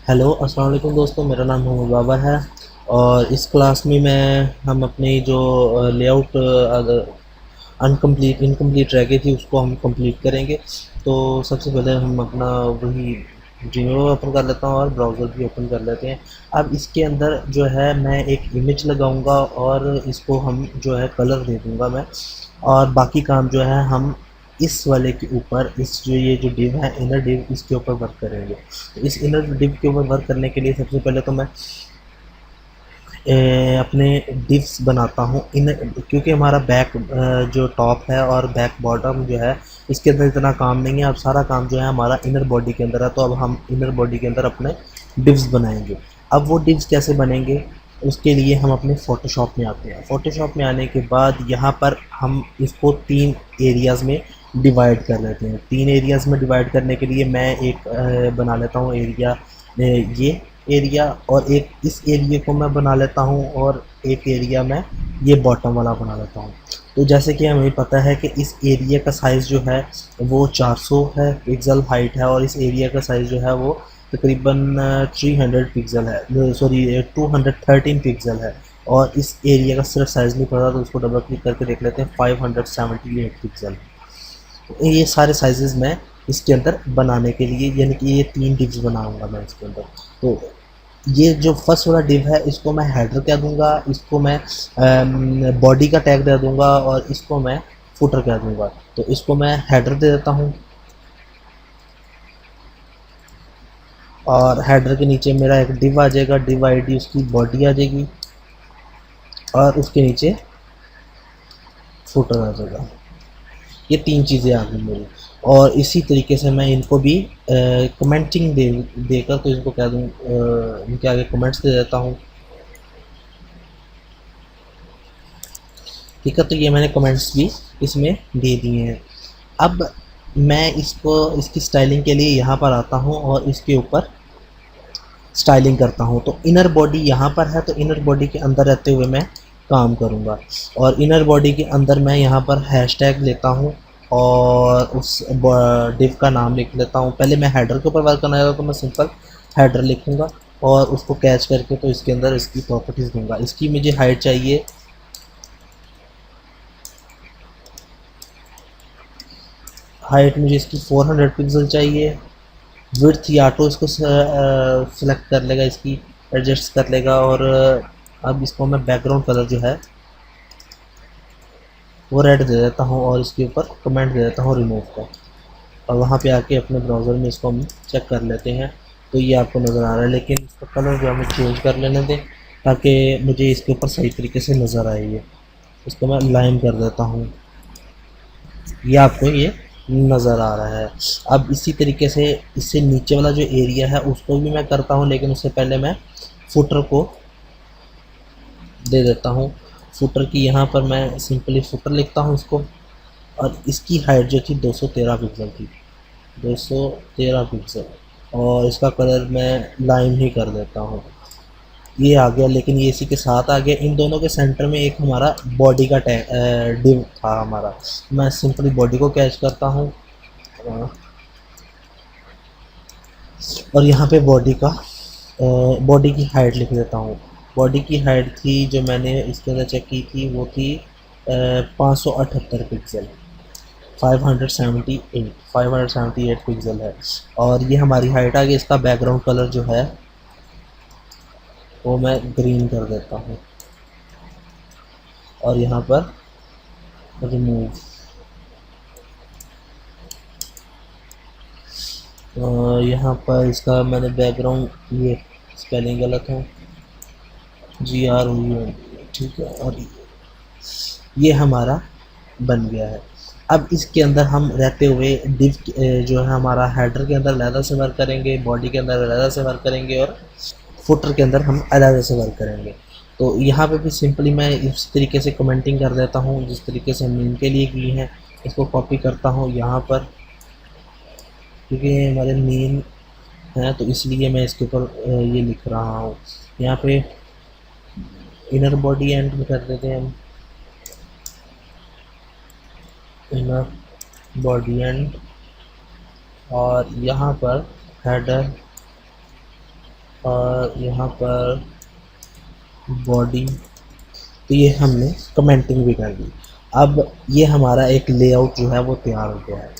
Hello अस्सलाम वालेकुम दोस्तों, मेरा नाम मोहम्मद बाबर है। और इस क्लास में हम अपनी जो लेआउट इनकम्प्लीट रह गई थी उसको हम कंप्लीट करेंगे। तो सबसे पहले हम अपना वही जीमेल ओपन कर लेता हूँ और ब्राउज़र भी ओपन कर लेते हैं। अब इसके अंदर जो है मैं एक इमेज लगाऊंगा और इसको हम जो है कलर दे दूंगा मैं। और बाकी काम जो है हम इस वाले के ऊपर, इस जो ये जो डिव है इनर डिव, इसके ऊपर वर्क करेंगे। तो इस इनर डिव के ऊपर वर्क करने के लिए सबसे पहले तो मैं अपने डिव्स बनाता हूँ इन, क्योंकि हमारा बैक जो टॉप है और बैक बॉटम जो है इसके अंदर इतना काम नहीं है। अब सारा काम जो है हमारा इनर बॉडी के अंदर है, तो अब हम इनर बॉडी के अंदर अपने डिव्स बनाएंगे। अब वो डिव्स कैसे बनेंगे, उसके लिए हम अपने फ़ोटोशॉप में आते हैं। फ़ोटोशॉप में आने के बाद यहाँ पर हम इसको 3 एरियाज़ में डिवाइड कर लेते हैं। 3 एरियाज़ में डिवाइड करने के लिए मैं एक बना लेता हूँ एरिया, ये एरिया, और एक इस एरिया को मैं बना लेता हूँ, और एक एरिया मैं ये बॉटम वाला बना लेता हूँ। तो जैसे कि हमें पता है कि इस एरिया का साइज़ जो है वो 400 है पिक्सल हाइट है, और इस एरिया का साइज़ जो है वो तकरीबन 300 पिक्सल है, सॉरी 213 पिक्सल है। और इस एरिया का सिर्फ साइज़ नहीं पता तो उसको डबल क्लिक करके देख लेते हैं, 578 पिक्सल। ये सारे साइजेस मैं इसके अंदर बनाने के लिए, यानी कि ये 3 डिव्स बनाऊंगा मैं इसके अंदर। तो ये जो फर्स्ट वाला डिव है इसको मैं हेडर कह दूंगा, इसको मैं बॉडी का टैग दे दूंगा, और इसको मैं फुटर कह दूंगा। तो इसको मैं हेडर दे देता हूँ, और हेडर के नीचे मेरा एक डिव आ जाएगा, डिव आईडी उसकी बॉडी आ जाएगी, और उसके नीचे फुटर आ जाएगा। ये 3 चीज़ें आ गई मेरी। और इसी तरीके से मैं इनको भी कमेंटिंग देकर, तो इनको कह दूँ, इनके आगे कमेंट्स दे देता हूँ। ठीक है, तो ये मैंने कमेंट्स भी इसमें दे दिए हैं। अब मैं इसको, इसकी स्टाइलिंग के लिए यहाँ पर आता हूँ और इसके ऊपर स्टाइलिंग करता हूँ। तो इनर बॉडी यहाँ पर है, तो इनर बॉडी के अंदर रहते हुए मैं काम करूँगा। और इनर बॉडी के अंदर मैं यहाँ पर हैशटैग लेता हूँ और उस डिव का नाम लिख लेता हूँ। पहले मैं हेडर के ऊपर वर्क करना है तो मैं सिंपल हेडर लिखूँगा, और उसको कैच करके तो इसके अंदर इसकी प्रॉपर्टीज़ दूँगा। इसकी मुझे हाइट चाहिए, हाइट मुझे इसकी 400 पिक्सल चाहिए। विड्थ या तो इसको सेलेक्ट कर लेगा, इसकी एडजस्ट कर लेगा। और अब इसको मैं बैकग्राउंड कलर जो है वो रेड दे देता हूँ, और इसके ऊपर कमेंट दे देता हूँ रिमूव का। और वहाँ पे आके अपने ब्राउज़र में इसको हम चेक कर लेते हैं। तो ये आपको नज़र आ रहा है, लेकिन इसका कलर जो हमें चेंज कर लेने दें ताकि मुझे इसके ऊपर सही तरीके से नज़र आए। ये इसको मैं लाइन कर देता हूँ, ये आपको ये नज़र आ रहा है। अब इसी तरीके से इससे नीचे वाला जो एरिया है उसको भी मैं करता हूँ, लेकिन उससे पहले मैं फुटर को दे देता हूँ। फुटर की यहाँ पर मैं सिंपली फुटर लिखता हूँ इसको, और इसकी हाइट जो थी 213 पिक्सल थी, 213 पिक्सल। और इसका कलर मैं लाइम ही कर देता हूँ। ये आ गया, लेकिन ये इसी के साथ आ गया। इन दोनों के सेंटर में एक हमारा बॉडी का डिव था हमारा। मैं सिंपली बॉडी को कैच करता हूँ, और यहाँ पे बॉडी की हाइट लिख देता हूँ। बॉडी की हाइट थी जो मैंने इसके अंदर चेक की थी वो थी 578 पिक्सल, 578 पिक्सल है। और ये हमारी हाइट आ गई। इसका बैकग्राउंड कलर जो है वो मैं ग्रीन कर देता हूँ, और यहाँ पर रिमूव, यहाँ पर इसका मैंने बैकग्राउंड, ये स्पेलिंग गलत है, GROUN, ठीक है। और ये हमारा बन गया है। अब इसके अंदर हम रहते हुए डिव जो है हमारा हेडर के अंदर अलहदा से वर्क करेंगे, बॉडी के अंदर अलहदा से वर्क करेंगे, और फुटर के अंदर हम अलहदा से वर्क करेंगे। तो यहाँ पे भी सिंपली मैं इस तरीके से कमेंटिंग कर देता हूँ जिस तरीके से हम इनके लिए की हैं। इसको कॉपी करता हूँ यहाँ पर, क्योंकि ये हमारे मेन हैं तो इसलिए मैं इसके ऊपर ये लिख रहा हूँ। यहाँ पे इनर बॉडी एंड में कर देते हैं हम, इनर बॉडी एंड, और यहाँ पर हेडर और यहाँ पर बॉडी, तो ये हमने कमेंटिंग भी कर दी। अब ये हमारा एक लेआउट जो है वो तैयार हो गया है।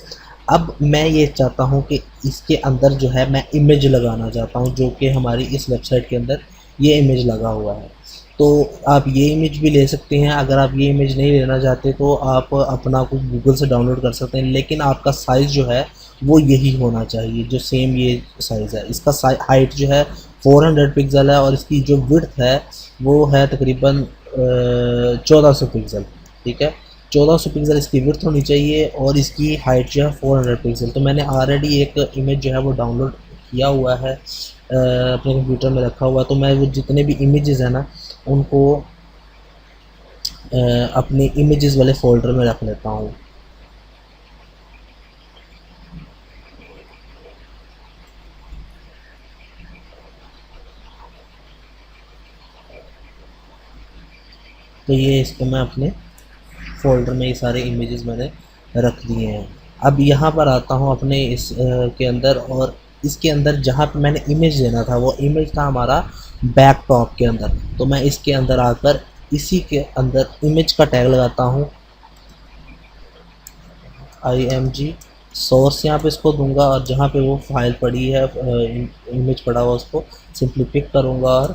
अब मैं ये चाहता हूँ कि इसके अंदर जो है मैं इमेज लगाना चाहता हूँ, जो कि हमारी इस वेबसाइट के अंदर ये इमेज लगा हुआ है। तो आप ये इमेज भी ले सकते हैं। अगर आप ये इमेज नहीं लेना चाहते तो आप अपना कुछ गूगल से डाउनलोड कर सकते हैं, लेकिन आपका साइज़ जो है वो यही होना चाहिए जो सेम ये साइज़ है। इसका हाइट जो है 400 पिक्सल है और इसकी जो विड्थ है वो है तकरीबन 1400 पिक्सल। ठीक है, 1400 पिक्सल इसकी विड्थ होनी चाहिए और इसकी हाइट जो है 400 पिक्सल। तो मैंने ऑलरेडी एक इमेज जो है वो डाउनलोड किया हुआ है, अपने कंप्यूटर में रखा हुआ है। तो मैं वो जितने भी इमेजेस हैं ना उनको अपने इमेजेस वाले फ़ोल्डर में रख लेता हूँ। तो ये इसको मैं अपने फ़ोल्डर में ये सारे इमेजेस मैंने रख दिए हैं। अब यहाँ पर आता हूँ अपने इस के अंदर, और इसके अंदर जहाँ पे मैंने इमेज लेना था वो इमेज था हमारा बैक टॉप के अंदर। तो मैं इसके अंदर आकर इसी के अंदर इमेज का टैग लगाता हूँ, img सोर्स यहाँ पे इसको दूंगा, और जहाँ पे वो फाइल पड़ी है इमेज पड़ा हुआ उसको सिंपली पिक करूँगा और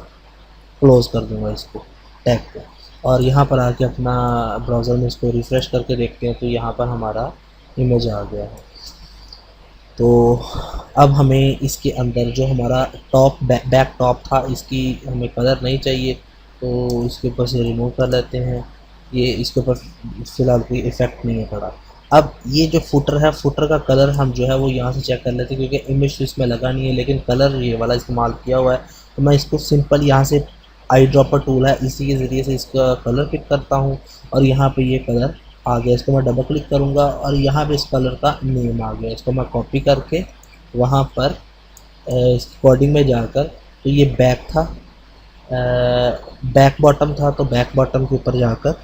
क्लोज़ कर दूँगा इसको टैग को। और यहाँ पर आके अपना ब्राउज़र में इसको रिफ़्रेश करके देखते हैं तो यहाँ पर हमारा इमेज आ गया है। तो अब हमें इसके अंदर जो हमारा टॉप बैक टॉप था इसकी हमें कलर नहीं चाहिए, तो इसके ऊपर से रिमूव कर लेते हैं। ये इसके ऊपर फ़िलहाल कोई इफ़ेक्ट नहीं है पड़ा। अब ये जो फुटर है, फुटर का कलर हम जो है वो यहाँ से चेक कर लेते हैं, क्योंकि इमेज तो इसमें लगा नहीं है लेकिन कलर ये वाला इस्तेमाल किया हुआ है। तो मैं इसको सिंपल यहाँ से आई ड्रॉपर टूल है इसी के ज़रिए से इसका कलर पिक करता हूँ और यहाँ पे ये कलर आ गया। इसको मैं डबल क्लिक करूँगा और यहाँ पे इस कलर का नेम आ गया। इसको मैं कॉपी करके वहाँ पर इस कोडिंग में जाकर, तो ये बैक था, बैक बॉटम था, तो बैक बॉटम के ऊपर जाकर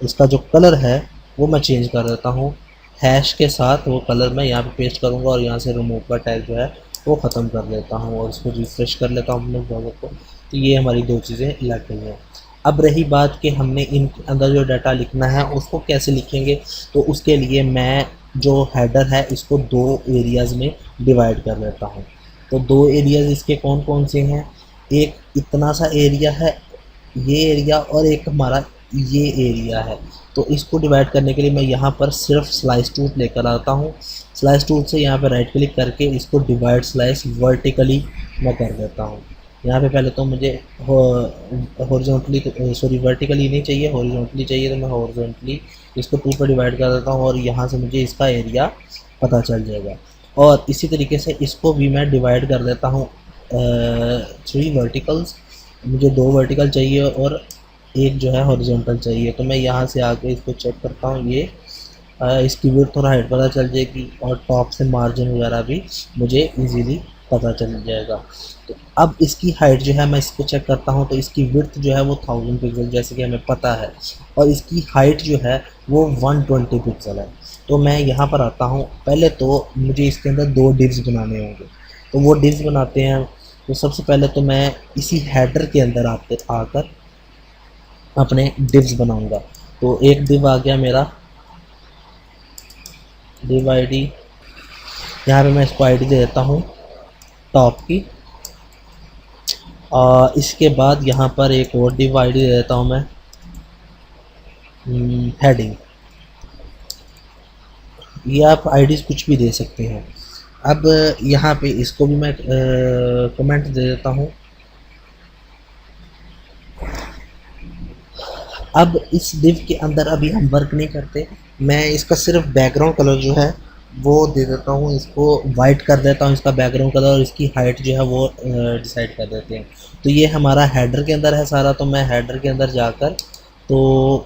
इसका जो कलर है वो मैं चेंज कर देता हूँ। हैश के साथ वो कलर मैं यहाँ पे पेस्ट करूँगा और यहाँ से रिमूव का टैग जो है वो ख़त्म कर लेता हूँ और इसको रिफ़्रेश कर लेता हूँ अपने ब्राउज़र को। तो ये हमारी दो चीज़ें लग गई हैं। अब रही बात कि हमने इन अंदर जो डाटा लिखना है उसको कैसे लिखेंगे, तो उसके लिए मैं जो हेडर है इसको दो एरियाज़ में डिवाइड कर लेता हूँ। तो दो एरियाज़ इसके कौन कौन से हैं, एक इतना सा एरिया है ये एरिया, और एक हमारा ये एरिया है। तो इसको डिवाइड करने के लिए मैं यहाँ पर सिर्फ स्लाइस टूल लेकर आता हूँ। स्लाइस टूल से यहाँ पर राइट क्लिक करके इसको डिवाइड स्लाइस वर्टिकली मैं कर देता हूँ। यहाँ पे पहले तो मुझे हॉरिजॉन्टली सॉरी वर्टिकली नहीं चाहिए, हॉरिजॉन्टली चाहिए, तो मैं हॉरिजॉन्टली इसको टू पर डिवाइड कर देता हूँ और यहाँ से मुझे इसका एरिया पता चल जाएगा। और इसी तरीके से इसको भी मैं डिवाइड कर देता हूँ 3 वर्टिकल्स। मुझे 2 वर्टिकल चाहिए और एक जो है हॉरिजॉन्टल चाहिए। तो मैं यहाँ से आके इसको चेक करता हूँ, ये इसकी विड्थ और हाइट पता चल जाएगी और टॉप से मार्जिन वगैरह भी मुझे इजीली पता चल जाएगा। तो अब इसकी हाइट जो है मैं इसको चेक करता हूँ, तो इसकी विड्थ जो है वो 1000 पिक्सल जैसे कि हमें पता है, और इसकी हाइट जो है वो 120 पिक्सल है। तो मैं यहाँ पर आता हूँ, पहले तो मुझे इसके अंदर 2 डिव्स बनाने होंगे। तो वो डिव्स बनाते हैं। तो सबसे पहले तो मैं इसी हेडर के अंदर आकर अपने डिव्स बनाऊंगा। तो एक डिव आ गया मेरा, डिव आईडी, यहाँ पे मैं इसको आईडी दे देता हूँ टॉप की। इसके बाद यहाँ पर एक और डिव आईडी दे देता हूँ मैं हेडिंग। ये आप आईडीज़ कुछ भी दे सकते हैं। अब यहाँ पे इसको भी मैं कमेंट दे देता हूँ। अब इस डिव के अंदर अभी हम वर्क नहीं करते, मैं इसका सिर्फ बैकग्राउंड कलर जो है वो दे देता हूँ, इसको वाइट कर देता हूँ इसका बैकग्राउंड कलर, और इसकी हाइट जो है वो डिसाइड कर देते हैं। तो ये हमारा हेडर के अंदर है सारा। तो मैं हेडर के अंदर जाकर, तो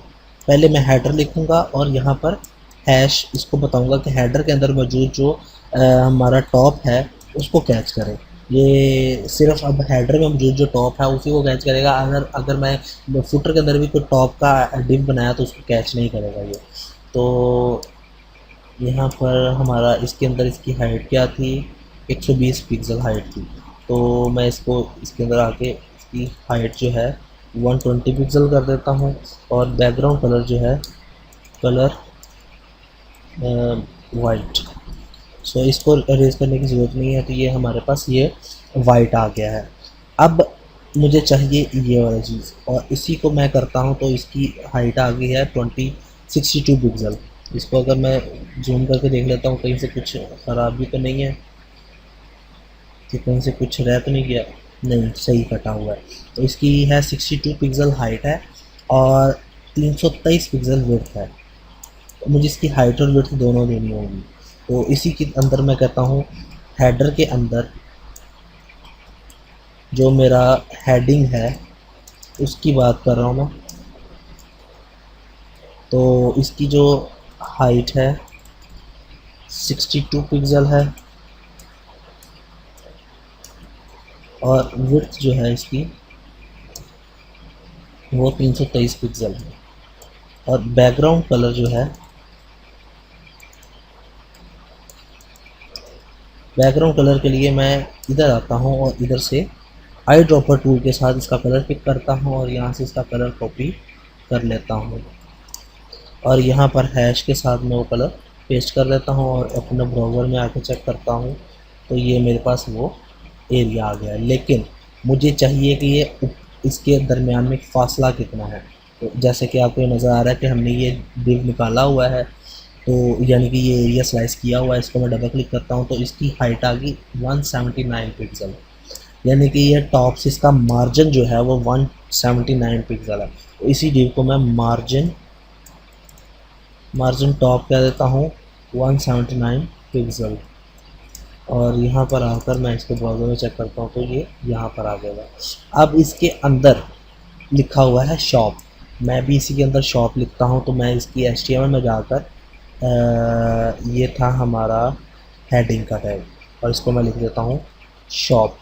पहले मैं हेडर लिखूँगा और यहाँ पर हैश इसको बताऊँगा कि हेडर के अंदर मौजूद जो हमारा टॉप है उसको कैच करें। ये सिर्फ अब हेडर में मौजूद जो टॉप है उसी को कैच करेगा। अगर मैं फुटर के अंदर भी कोई टॉप का डिव बनाया तो उसको कैच नहीं करेगा ये। तो यहाँ पर हमारा इसके अंदर इसकी हाइट क्या थी, 120 पिक्सल हाइट थी। तो मैं इसको इसके अंदर आके इसकी हाइट जो है 120 पिक्सल कर देता हूँ और बैकग्राउंड कलर जो है कलर वाइट। सो इसको अरेज करने की ज़रूरत नहीं है, तो ये हमारे पास ये वाइट आ गया है। अब मुझे चाहिए ये वाला चीज़ और इसी को मैं करता हूँ, तो इसकी हाइट आ गई है 62 पिक्सल। इसको अगर मैं जूम करके देख लेता हूँ कहीं से कुछ ख़राब भी तो नहीं है, कि कहीं से कुछ रह तो नहीं गया, नहीं सही कटा हुआ है। तो इसकी है 62 पिक्सल हाइट है और 323 पिक्सल विड्थ है। तो मुझे इसकी हाइट और विड्थ दोनों देनी होगी। तो इसी के अंदर मैं कहता हूँ हेडर के अंदर जो मेरा हेडिंग है उसकी बात कर रहा हूँ मैं। तो इसकी जो हाइट है 62 पिक्सल है और विड्थ जो है इसकी वो 323 पिक्सल है। और बैकग्राउंड कलर जो है, बैकग्राउंड कलर के लिए मैं इधर आता हूँ और इधर से आई ड्रॉपर टूल के साथ इसका कलर पिक करता हूँ और यहाँ से इसका कलर कॉपी कर लेता हूँ और यहाँ पर हैश के साथ मैं वो कलर पेस्ट कर लेता हूँ और अपने ब्राउज़र में आके चेक करता हूँ तो ये मेरे पास वो एरिया आ गया। लेकिन मुझे चाहिए कि ये इसके दरमियान में फासला कितना है। तो जैसे कि आपको नज़र आ रहा है कि हमने ये डिव निकाला हुआ है, तो यानी कि ये एरिया स्लाइस किया हुआ है। इसको मैं डबल क्लिक करता हूँ तो इसकी हाइट आ गई 179 पिक्सल, यानी कि ये टॉप से इसका मार्जिन जो है वो 179 पिक्सल है। तो इसी डिव को मैं मार्जिन टॉप कह देता हूँ 179 पिक्सल और यहाँ पर आकर मैं इसको ब्राउज़र में चेक करता हूँ तो ये यहाँ पर आ गया। अब इसके अंदर लिखा हुआ है शॉप, मैं भी इसी के अंदर शॉप लिखता हूँ। तो मैं इसकी HTML में जाकर ये था हमारा हेडिंग का टैग और इसको मैं लिख देता हूँ शॉप।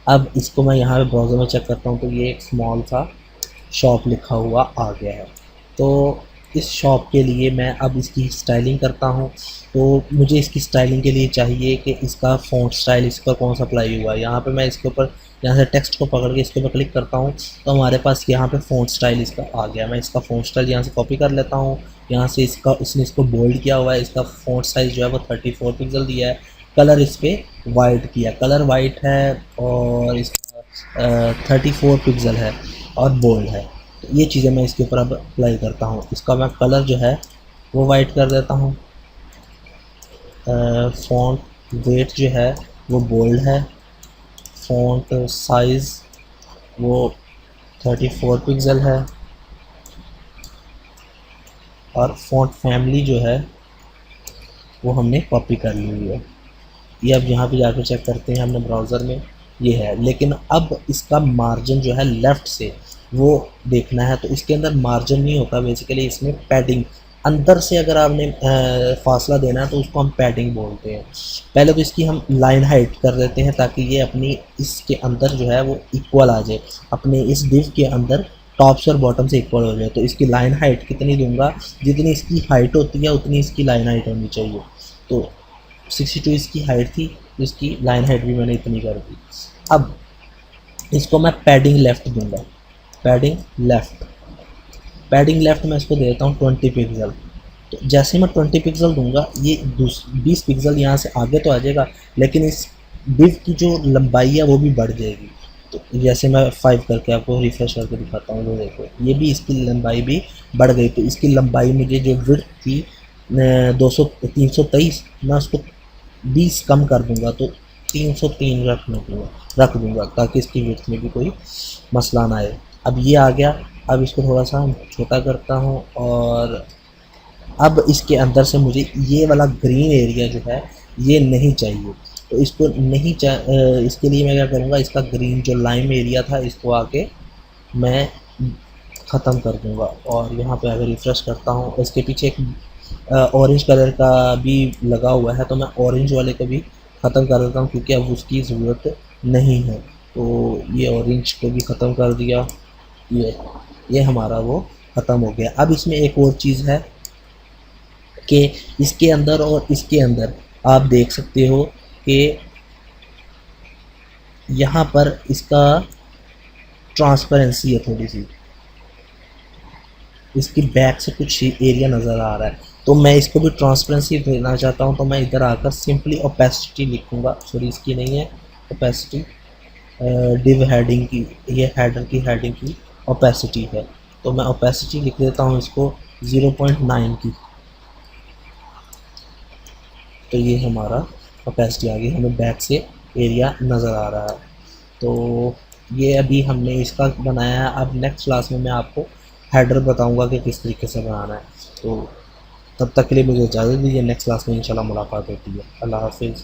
अब इसको मैं यहाँ पे ब्राउज़र में चेक करता हूँ तो ये एक स्मॉल सा शॉप लिखा हुआ आ गया है। तो इस शॉप के लिए मैं अब इसकी स्टाइलिंग करता हूँ। तो मुझे इसकी स्टाइलिंग के लिए चाहिए कि इसका फ़ॉन्ट स्टाइल इस पर कौन सा अप्लाई हुआ है। यहाँ पे मैं इसके ऊपर यहाँ से टेक्स्ट को पकड़ के इसके ऊपर क्लिक करता हूँ तो हमारे पास यहाँ पे फ़ॉन्ट स्टाइल इसका आ गया। मैं इसका फ़ॉन्ट स्टाइल यहाँ से कॉपी कर लेता हूँ। यहाँ से इसने इसको बोल्ड किया हुआ है। इसका फ़ॉन्ट साइज़ जो है वो 34 पिक्सल दिया है। कलर इस पर वाइट किया, कलर वाइट है और इसका 34 पिक्सल है और बोल्ड है। तो ये चीज़ें मैं इसके ऊपर अब अप्लाई करता हूँ। इसका मैं कलर जो है वो वाइट कर देता हूँ। फ़ॉन्ट वेट जो है वो बोल्ड है। फ़ॉन्ट साइज़ वो 34 पिक्सल है और फ़ॉन्ट फैमिली जो है वो हमने कॉपी कर ली हुई है। ये अब यहाँ पे जाकर चेक करते हैं हमने ब्राउज़र में, ये है। लेकिन अब इसका मार्जिन जो है लेफ़्ट से वो देखना है। तो इसके अंदर मार्जिन नहीं होता, बेसिकली इसमें पैडिंग अंदर से अगर आपने फासला देना है तो उसको हम पैडिंग बोलते हैं। पहले तो इसकी हम लाइन हाइट कर देते हैं ताकि ये अपनी इसके अंदर जो है वो इक्वल आ जाए, अपने इस डिव के अंदर टॉप से और बॉटम से इक्वल हो जाए। तो इसकी लाइन हाइट कितनी दूंगा, जितनी इसकी हाइट होती है उतनी इसकी लाइन हाइट होनी चाहिए। तो 62 इसकी हाइट थी तो इसकी लाइन हाइट भी मैंने इतनी कर दी। अब इसको मैं पैडिंग लेफ़्ट दूंगा, पैडिंग लेफ़्ट मैं इसको देता हूँ 20 पिक्सल। तो जैसे मैं 20 पिक्सल दूंगा ये 20 पिक्सल यहाँ से आगे तो आ जाएगा, लेकिन इस डिव की जो लंबाई है वो भी बढ़ जाएगी। तो जैसे मैं 5 करके आपको रिफ्रेश करके दिखाता हूँ, वो देखो ये भी इसकी लंबाई भी बढ़ गई। तो इसकी लंबाई मुझे जो विड्थ थी 323, मैं उसको 20 कम कर दूंगा तो 303 रख दूंगा ताकि इसकी विड्थ में भी कोई मसला ना आए। अब ये आ गया। अब इसको थोड़ा सा छोटा करता हूँ और अब इसके अंदर से मुझे ये वाला ग्रीन एरिया जो है ये नहीं चाहिए। तो इसको नहीं इसके लिए मैं क्या करूँगा, इसका ग्रीन जो लाइम एरिया था इसको आके मैं ख़त्म कर दूँगा। और यहाँ पे अगर रिफ्रेश करता हूँ, इसके पीछे एक ऑरेंज कलर का भी लगा हुआ है तो मैं ऑरेंज वाले को भी ख़त्म कर देता हूँ क्योंकि अब उसकी ज़रूरत नहीं है। तो ये ऑरेंज को भी ख़त्म कर दिया, ये हमारा वो ख़त्म हो गया। अब इसमें एक और चीज़ है कि इसके अंदर और इसके अंदर आप देख सकते हो कि यहाँ पर इसका ट्रांसपेरेंसी है थोड़ी सी, इसकी बैक से कुछ एरिया नज़र आ रहा है, तो मैं इसको भी ट्रांसपेरेंसी देना चाहता हूँ। तो मैं इधर आकर सिंपली ओपेसिटी लिखूँगा, सॉरी इसकी नहीं है ओपेसिटी, डिव हेडिंग की, ये हेडर की हेडिंग की ओपेसिटी है, तो मैं ओपेसिटी लिख देता हूँ इसको 0.9 की। तो ये हमारा ओपेसिटी आ गई, हमें बैक से एरिया नज़र आ रहा है। तो ये अभी हमने इसका बनाया है। अब नेक्स्ट क्लास में मैं आपको हेडर बताऊंगा कि किस तरीके से बनाना है। तो तब तक के लिए मुझे इजाज़त दीजिए, नेक्स्ट क्लास में इंशाल्लाह मुलाकात होती है। अल्लाह हाफिज़।